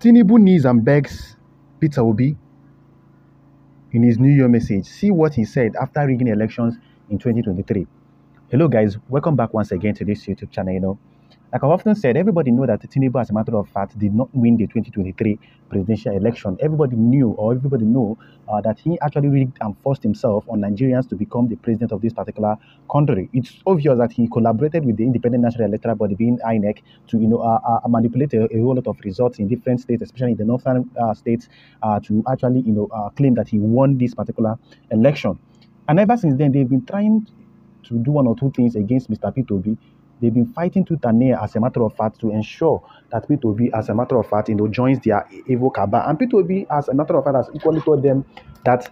Tinubu kneels and begs Peter Obi in his New Year message. See what he said after rigging elections in 2023. Hello guys, welcome back once again to this YouTube channel. Like I've often said, everybody know that Tinubu, as a matter of fact, did not win the 2023 presidential election. Everybody knew, or everybody know, that he actually rigged and forced himself on Nigerians to become the president of this particular country. It's obvious that he collaborated with the Independent National Electoral Body, being Inec, to manipulate a whole lot of results in different states, especially in the northern states, to actually claim that he won this particular election. And ever since then, they've been trying to do one or two things against Mr. Peter Obi. They've been fighting tooth and nail, as a matter of fact, to ensure that Peter Obi, as a matter of fact, joins their evil cabal. And Peter Obi, as a matter of fact, has equally told them that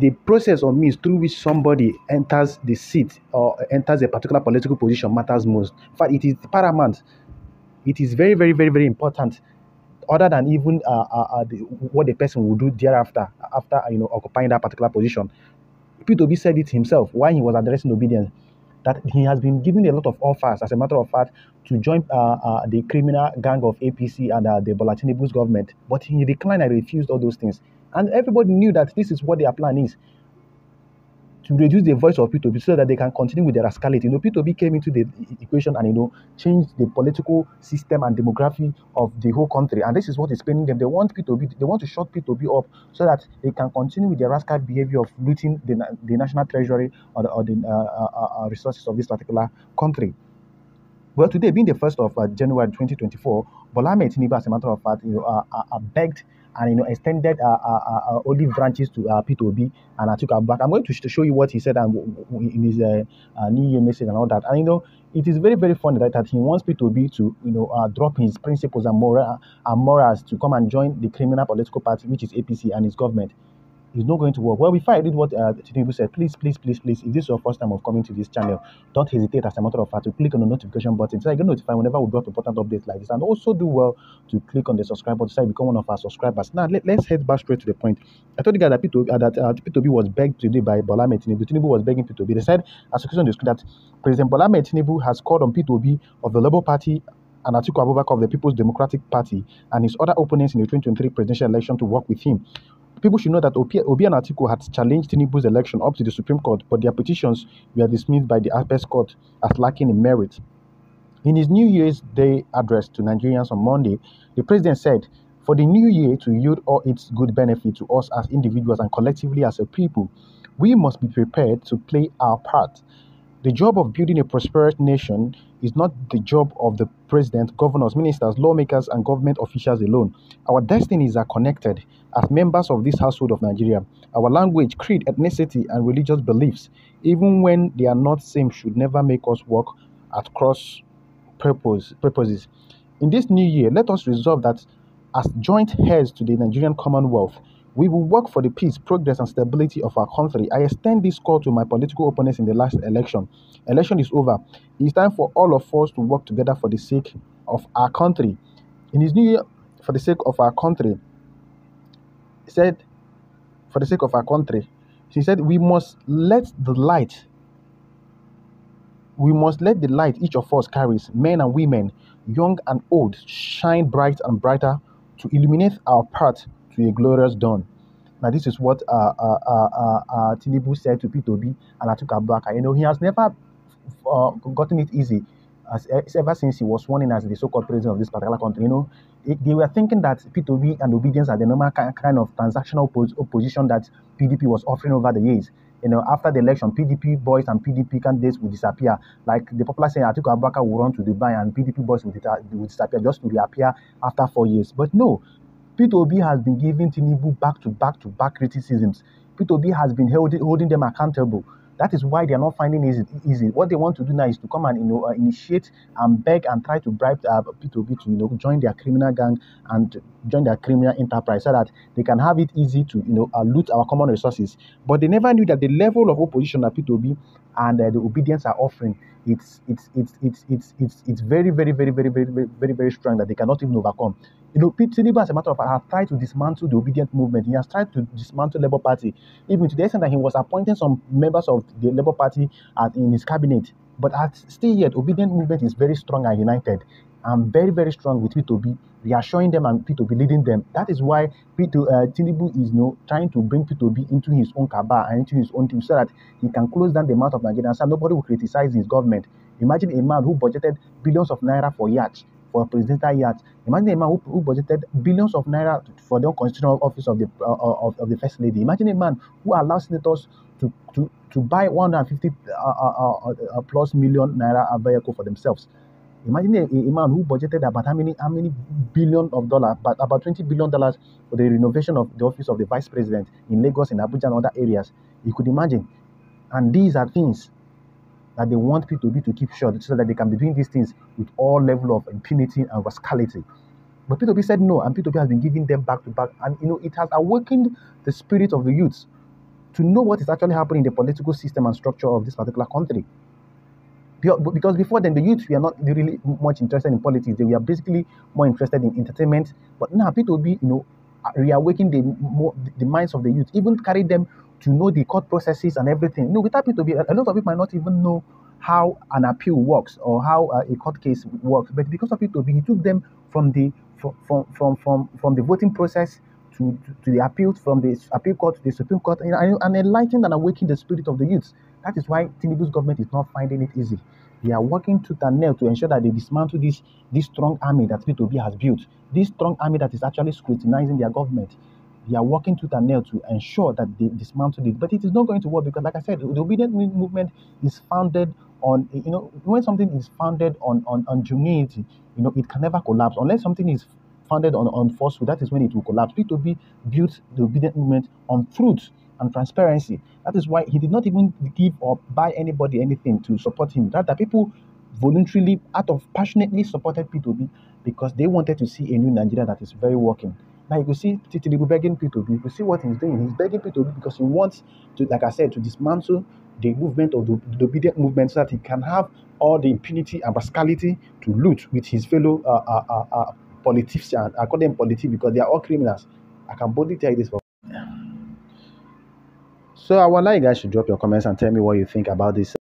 the process or means through which somebody enters the seat or enters a particular political position matters most. In fact, it is paramount. It is very, very, very, very important. Other than even what the person will do thereafter, after occupying that particular position. Peter Obi said it himself while he was addressing obedience, that he has been given a lot of offers, as a matter of fact, to join the criminal gang of APC and the Bola Tinubu's government. But he declined and refused all those things. And everybody knew that this is what their plan is, to reduce the voice of Peter Obi so that they can continue with their rascality. Peter Obi came into the equation and, changed the political system and demography of the whole country. And this is what is paining them. They want Peter Obi, they want to shut Peter Obi up so that they can continue with their rascal behavior of looting the national treasury or the resources of this particular country. Well, today being the 1st of January 2024, Bola Tinubu, as a matter of fact, begged and extended olive branches to Peter Obi and Atiku Abubakar. I'm going to show you what he said in his New Year message and all that. And it is very, very funny that he wants Peter Obi to drop his principles and morals to come and join the criminal political party, which is APC, and his government. It's not going to work. Well, before I read what Tinubu said, please, if this is your first time of coming to this channel, don't hesitate, as a matter of fact, to click on the notification button so you get notified whenever we drop important updates like this. And also do well to click on the subscribe button so you become one of our subscribers. Now, let's head back straight to the point. I told you guys that Peter Obi was begged today by Bola Tinubu. Tinubu was begging Peter Obi. They said, as a question on the screen, that President Bola Tinubu has called on Peter Obi of the Labour Party and Atiku Abubakar of the People's Democratic Party and his other opponents in the 2023 presidential election to work with him. People should know that Obi and Atiku had challenged Tinubu's election up to the Supreme Court, but their petitions were dismissed by the Apex Court as lacking in merit. In his New Year's Day address to Nigerians on Monday, the president said, "For the new year to yield all its good benefit to us as individuals and collectively as a people, we must be prepared to play our part. The job of building a prosperous nation is not the job of the president, governors, ministers, lawmakers, and government officials alone. Our destinies are connected as members of this household of Nigeria. Our language, creed, ethnicity, and religious beliefs, even when they are not same, should never make us work at cross purposes. In this new year, let us resolve that as joint heirs to the Nigerian Commonwealth, we will work for the peace, progress, and stability of our country. I extend this call to my political opponents in the last election. Election is over. It is time for all of us to work together for the sake of our country." In his new year, for the sake of our country, he said, for the sake of our country, he said, we must let the light each of us carries, men and women, young and old, shine bright and brighter to illuminate our path to a glorious dawn. Now, this is what Tinubu said to Peter Obi and Atiku Abubakar. He has never gotten it easy ever since he was sworn in as the so-called president of this particular country. They were thinking that Peter Obi and obedience are the normal kind of transactional opposition that PDP was offering over the years. After the election, PDP boys and PDP candidates will disappear. Like the popular saying, Atiku Abubakar will run to Dubai and PDP boys will disappear just to reappear after 4 years. But no, Peter Obi has been giving Tinubu back-to-back criticisms. Peter Obi has been holding them accountable. That is why they are not finding it easy. What they want to do now is to come and initiate and beg and try to bribe Peter Obi to join their criminal gang and join their criminal enterprise so that they can have it easy to loot our common resources. But they never knew that the level of opposition that Peter Obi and the obedience are offering, it's very, very, very, very, very, very, very strong that they cannot even overcome. Tinubu, as a matter of fact, has tried to dismantle the obedient movement. He has tried to dismantle Labour Party, even to the extent that he was appointing some members of the Labour Party in his cabinet. But still yet, obedient movement is very strong and united. and very, very strong with P2B, reassuring them and P2B leading them. That is why Tinubu is trying to bring P2B into his own cabal and into his own team so that he can close down the mouth of Nigerians and nobody will criticize his government. Imagine a man who budgeted billions of naira for yachts, for a presidential yacht. Imagine a man who budgeted billions of naira for the constitutional office of the first lady. Imagine a man who allows senators to buy 150 plus million naira a vehicle for themselves. Imagine a man who budgeted about how many billion of dollars, but about $20 billion for the renovation of the office of the vice president in Lagos, in Abuja, and other areas. You could imagine. And these are things that they want P2B to keep short so that they can be doing these things with all level of impunity and rascality. But P2B said no, and P2B has been giving them back to back. And it has awakened the spirit of the youths to know what is actually happening in the political system and structure of this particular country. Because before then, the youth were not really much interested in politics. They were basically more interested in entertainment. But now P2B, reawaken the minds of the youth, even carry them to know the court processes and everything. Without P2B, a lot of people might not even know how an appeal works or how a court case works. But because of P2B, he took them from the voting process to the appeals, from the appeal court to the Supreme Court, and enlightened and awakened the spirit of the youth. That is why Tinubu's government is not finding it easy. They are working tooth and nail to ensure that they dismantle this strong army that P2B has built, this strong army that is actually scrutinizing their government. They are working tooth and nail to ensure that they dismantle it. But it is not going to work because, like I said, the obedient movement is founded on, when something is founded on genuinity, it can never collapse. Unless something is founded on falsehood, that is when it will collapse. P2B built the obedient movement on truth and transparency. That is why he did not even give or buy anybody anything to support him. Rather, people voluntarily, passionately supported P2B because they wanted to see a new Nigeria that is very working. Now you can see Tinubu begging P2B. You can see what he's doing. He's begging P2B because he wants to, like I said, to dismantle the movement of the obedient movement so that he can have all the impunity and rascality to loot with his fellow politicians. I call them politicians because they are all criminals. I can boldly tell you this. So I would like you guys to drop your comments and tell me what you think about this.